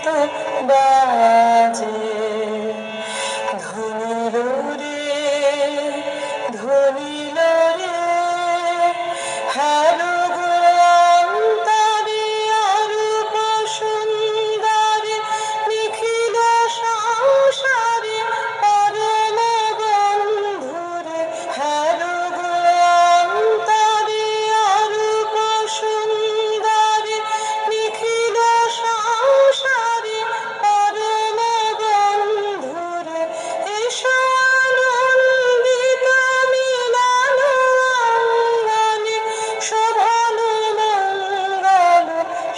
সঙ্গীত বাজে। ধনিল রে ধনিল রে হ্যালো গো অন্তরে অরূপ সুন্দরে নিখিল সংসারে পরম বন্ধুরে। হ্যালো গো অন্তরে অরূপ সুন্দরে নিখিল সংসারে পরম বন্ধুরে। এসো আনন্দিত মিলন অঙ্গনে শোভন মঙ্গল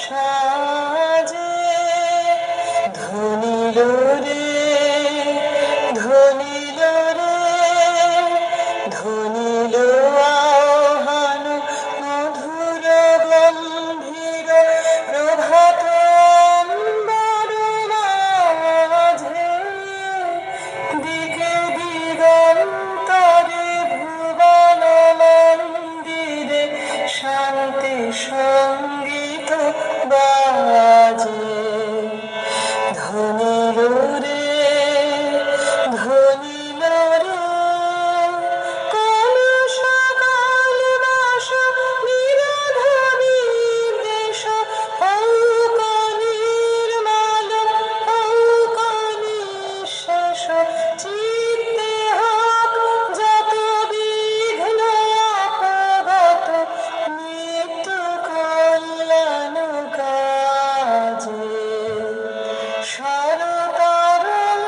সাজে। ধনিল রে ধনিল রে ধনিল আহ্বান মধুর গম্ভীর প্রভাত অম্বর মাঝে। দিকে দিগন্তরে ভুবন মন্দিরে শান্তি সঙ্গীত বাজে। ধনিল রে ধনিল রে কোন সকাল বাস নিরধনী দেশ অঙ্ক নির্মল অঙ্ক নিঃশেষ। চিত্তে হোক যত বিঘ্ন অপগত নিত্য কল্যাণ কাজে। শরতরঙ্গিয়া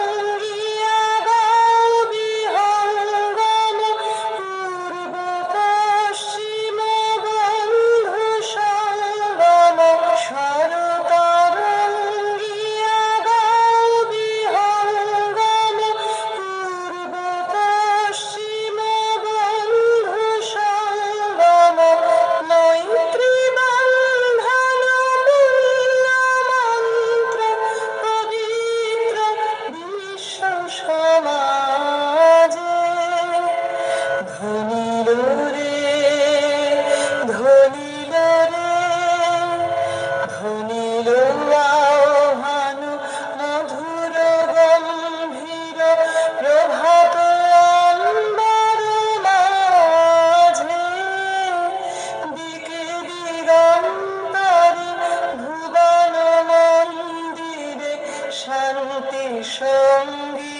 গাও বিহঙ্গম পূর্ব পশ্চিম বন্ধু সঙ্গম। শরতরঙ্গিয়া গাও বিহঙ্গম পূর্ব পশ্চিম বন্ধু সঙ্গম। মৈত্রী বন্ধন পুণ্য মন্ত্র পবিত্র বিশ্ব সমাজে। ধনিল রে ধনিল রে ধনিল আহ্বান মধুর গম্ভীর প্রভাত অম্বর মাঝে। দিকে দিগন্তরে ভুবন মন্দিরে শান্তি সঙ্গীত